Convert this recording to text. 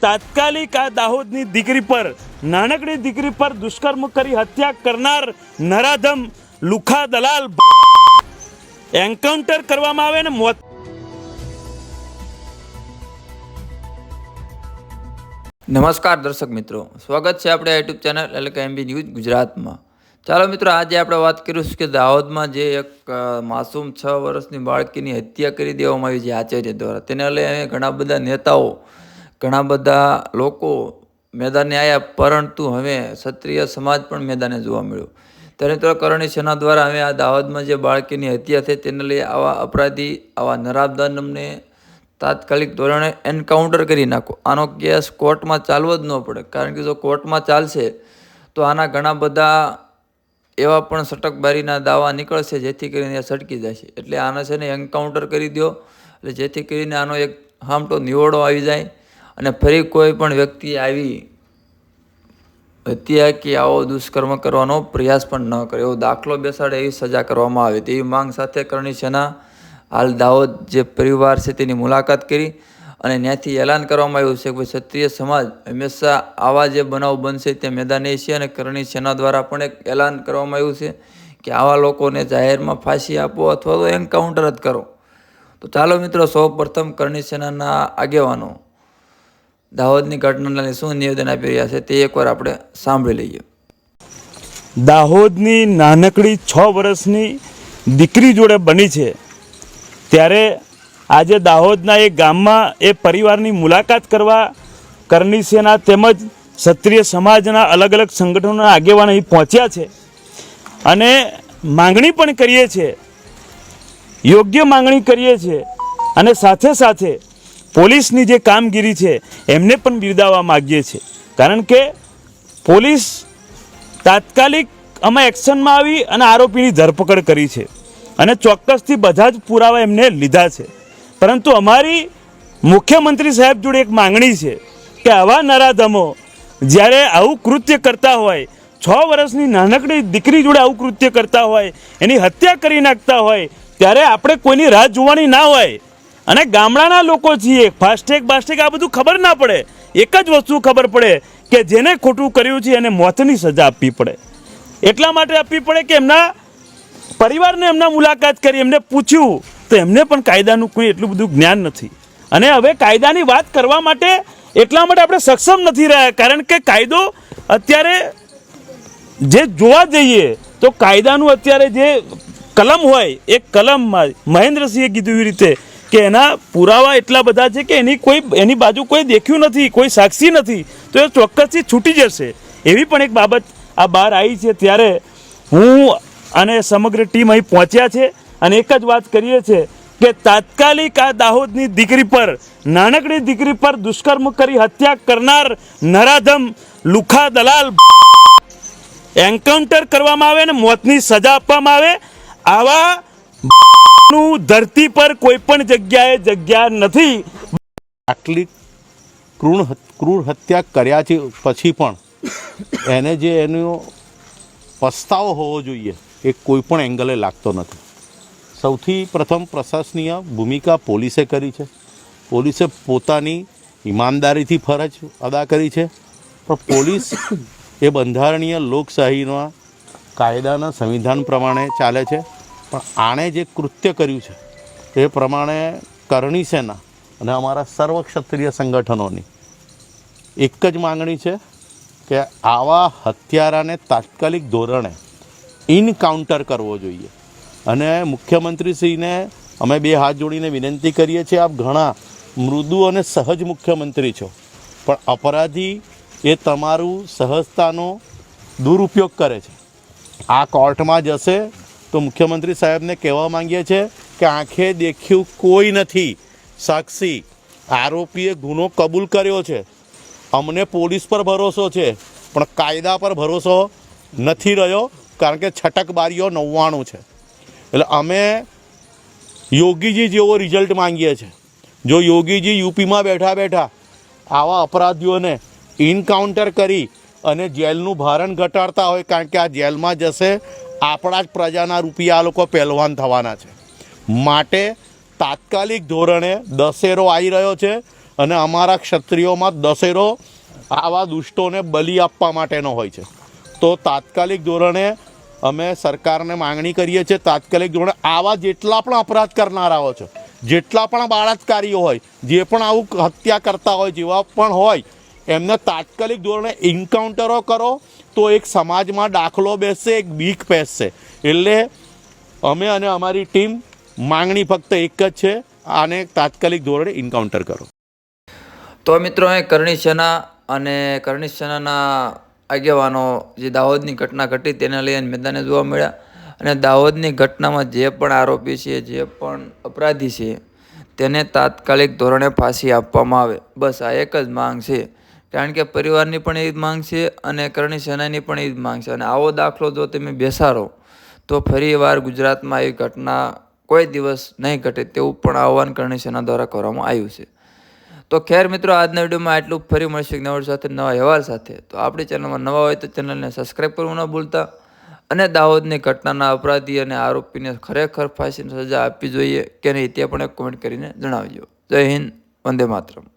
તાત્કાલિક આ દાહોદની દીકરી પર, નાનકડી દીકરી પર દુષ્કર્મ કરી હત્યા કરનાર નરાધમ લુખા દલાલ એન્કાઉન્ટર કરવામાં આવે ને મોત. નમસ્કાર દર્શક મિત્રો, સ્વાગત છે આપણે યુટ્યુબ ચેનલ એટલે કે MB ન્યૂઝ ગુજરાતમાં. ચાલો મિત્રો, આજે આપણે વાત કરીશું કે દાહોદમાં જે એક માસૂમ 6 વર્ષની બાળકીની હત્યા કરી દેવામાં આવી છે આચાર્ય દ્વારા. તેને લઈને ઘણા બધા નેતાઓ, ઘણા બધા લોકો મેદાને આવ્યા, પરંતુ હવે ક્ષત્રિય સમાજ પણ મેદાને જોવા મળ્યો. ત્યારે મિત્રો કરણી સેના દ્વારા હવે આ દાહોદમાં જે બાળકીની હત્યા થઈ તેને લઈ આવા અપરાધી, આવા નરાધમને તાત્કાલિક ધોરણે એન્કાઉન્ટર કરી નાખો. આનો કેસ કોર્ટમાં ચાલવો જ ન પડે, કારણ કે જો કોર્ટમાં ચાલશે તો આના ઘણા બધા એવા પણ સટકબારીના દાવા નીકળશે જેથી કરીને સટકી જશે. એટલે આને છે ને એન્કાઉન્ટર કરી દો, એટલે જેથી કરીને આનો એક હામટો નિવડો આવી જાય અને ફરી કોઈ પણ વ્યક્તિ આવી હત્યા કે આવો દુષ્કર્મ કરવાનો પ્રયાસ પણ ન કરે, એવો દાખલો બેસાડે એવી સજા કરવામાં આવે તેવી માંગ સાથે કરણી સેના હાલ દાહોદ જે પરિવાર છે તેની મુલાકાત કરી અને ત્યાંથી એલાન કરવામાં આવ્યું છે કે ભાઈ ક્ષત્રિય સમાજ હંમેશા આવા જે બનાવ બનશે તે મેદાને છે. અને કરણી સેના દ્વારા પણ એક એલાન કરવામાં આવ્યું છે કે આવા લોકોને જાહેરમાં ફાંસી આપો અથવા તો એન્કાઉન્ટર જ કરો. તો ચાલો મિત્રો, સૌ પ્રથમ કરણી સેનાના આગેવાનો દાહોદની ઘટનાને શું નિવેદન આપી રહ્યા છે તે એકવાર આપણે સાંભળી લઈએ. દાહોદની નાનકડી 6 વર્ષની દીકરી જોડે બની છે, ત્યારે આજે દાહોદના એક ગામમાં એ પરિવારની મુલાકાત કરવા કરણી સેના તેમજ ક્ષત્રિય સમાજના અલગ અલગ સંગઠનોના આગેવાનો અહીં પહોંચ્યા છે અને માંગણી પણ કરીએ છીએ, યોગ્ય માંગણી કરીએ છીએ અને સાથે સાથે પોલીસની જે કામગીરી છે એમને પણ બિરદાવવા માગીએ છીએ. કારણ કે પોલીસ તાત્કાલિક આમાં એક્શનમાં આવી અને આરોપીની ધરપકડ કરી છે અને ચોક્કસથી બધા જ પુરાવા એમને લીધા છે. પરંતુ અમારી મુખ્યમંત્રી સાહેબ જોડે એક માંગણી છે કે આવા નરાધમો જ્યારે આવું કૃત્ય કરતા હોય, 6 વર્ષની નાનકડી દીકરી જોડે આવું કૃત્ય કરતા હોય, એની હત્યા કરી નાખતા હોય, ત્યારે આપણે કોઈની રાહ જોવાની ના હોય. અને ગામડાના લોકો છીએ, ફાસ્ટેગ આ બધું ખબર ના પડે, એક જ વસ્તુ ખબર પડે કે જેને ખોટું કર્યું છે એને મોતની સજા આપવી પડે. એટલા માટે આપવી પડે કે એમના પરિવારને એમના મુલાકાત કરી, એમને પૂછ્યું તો એમને પણ કાયદાનું કોઈ એટલું બધું જ્ઞાન નથી. અને હવે કાયદાની વાત કરવા માટે એટલા માટે આપણે સક્ષમ નથી રહ્યા, કારણ કે કાયદો અત્યારે જે જોવા જઈએ તો કાયદાનું અત્યારે જે કલમ હોય એ કલમમાં મહેન્દ્રસિંહે કીધું એવી રીતે કે એના પુરાવા એટલા બધા છે કે એની બાજુ કોઈ દેખ્યું નથી, કોઈ સાક્ષી નથી, તો એ ચોક્કસથી છૂટી જશે. એવી પણ એક બાબત આ બહાર આવી છે. ત્યારે હું અને સમગ્ર ટીમ અહીં પહોંચ્યા છે અને એક જ વાત કરીએ છીએ કે તાત્કાલિક આ દાહોદની દીકરી પર, નાનકડી દીકરી પર દુષ્કર્મ કરી હત્યા કરનાર નરાધમ લુખા દલાલ એન્કાઉન્ટર કરવામાં આવે અને મોતની સજા આપવામાં આવે. આવા ધરતી પર કોઈ પણ જગ્યાએ જગ્યા નથી. આટલી ક્રૂર હત્યા કર્યા છે પછી પણ એને જે એનો પસ્તાવો હોવો જોઈએ એ કોઈ પણ એંગલે લાગતો નથી. સૌથી પ્રથમ પ્રશાસનીય ભૂમિકા પોલીસે કરી છે. પોલીસે પોતાની ઈમાનદારીથી ફરજ અદા કરી છે, પણ પોલીસ એ બંધારણીય લોકશાહીના કાયદાના સંવિધાન પ્રમાણે ચાલે છે. પણ આણે જે કૃત્ય કર્યું છે એ પ્રમાણે કરણી સેના અને અમારા સર્વ ક્ષત્રિય સંગઠનોની એક જ માંગણી છે કે આવા હત્યારાને તાત્કાલિક ધોરણે ઇનકાઉન્ટર કરવો જોઈએ. અને મુખ્યમંત્રીશ્રીને અમે 2 હાથ જોડીને વિનંતી કરીએ છીએ, આપ ઘણા મૃદુ અને સહજ મુખ્યમંત્રી છો, પણ અપરાધી એ તમારું સહજતાનો દુરુપયોગ કરે છે. આ કોર્ટમાં જશે તો મુખ્યમંત્રી સાહેબને કહેવા માંગીએ છીએ કે આંખે દેખ્યું કોઈ નથી સાક્ષી, આરોપીએ ગુનો કબૂલ કર્યો છે, અમને પોલીસ પર ભરોસો છે પણ કાયદા પર ભરોસો નથી રહ્યો, કારણ કે છટકબારીઓ 99 છે. એટલે અમે યોગીજી જેવો રિઝલ્ટ માંગીએ છીએ. જો યોગીજી યુપીમાં બેઠા આવા અપરાધીઓને ઇનકાઉન્ટર કરી અને જેલનું ભારણ ઘટાડતા હોય, કારણ કે આ જેલમાં જશે આપણા જ પ્રજાના રૂપિયા આ લોકો પહેલવાન થવાના છે. માટે તાત્કાલિક ધોરણે દશેરો આવી રહ્યો છે અને અમારા ક્ષત્રિયોમાં દશેરો આવા દુષ્ટોને બલિ આપવા માટેનો હોય છે. તો તાત્કાલિક ધોરણે અમે સરકારને માંગણી કરીએ છીએ, તાત્કાલિક ધોરણે આવા જેટલા પણ અપરાધ કરનારાઓ છે, જેટલા પણ બળાત્કારીઓ હોય, જે પણ આવું હત્યા કરતા હોય, જેવા પણ હોય, એમને તાત્કાલિક ધોરણે એન્કાઉન્ટરો કરો તો એક સમાજમાં દાખલો બેસશે, એક બીક બેસશે. એટલે અમે અને અમારી ટીમ માંગણી ફક્ત એક જ છે, આને તાત્કાલિક ધોરણે એન્કાઉન્ટર કરો. તો મિત્રો અહીં કરણી સેના અને કરણી સેનાના આગેવાનો જે દાહોદની ઘટના ઘટી તેને લઈને મેદાને જોવા મળ્યા, અને દાહોદની ઘટનામાં જે પણ આરોપી છે, જે પણ અપરાધી છે, તેને તાત્કાલિક ધોરણે ફાંસી આપવામાં આવે. બસ આ એક જ માંગ છે, કારણ કે પરિવારની પણ એ જ માંગ છે અને કરણી સેનાની પણ એ જ માંગ છે. અને આવો દાખલો જો તમે બેસાડો તો ફરીવાર ગુજરાતમાં એવી ઘટના કોઈ દિવસ નહીં ઘટે તેવું પણ આહવાન કરણી સેના દ્વારા કરવામાં આવ્યું છે. તો ખેર મિત્રો, આજના વિડીયોમાં આટલું. ફરી મળશે નવા સાથે, નવા અહેવાલ સાથે. તો આપણી ચેનલમાં નવા હોય તો ચેનલને સબસ્ક્રાઈબ કરવું ન ભૂલતા, અને દાહોદની ઘટનાના અપરાધી અને આરોપીને ખરેખર ફાંસીની સજા આપવી જોઈએ કે નહીં તે પણ એક કોમેન્ટ કરીને જણાવજો. જય હિન્દ, વંદે માતરમ.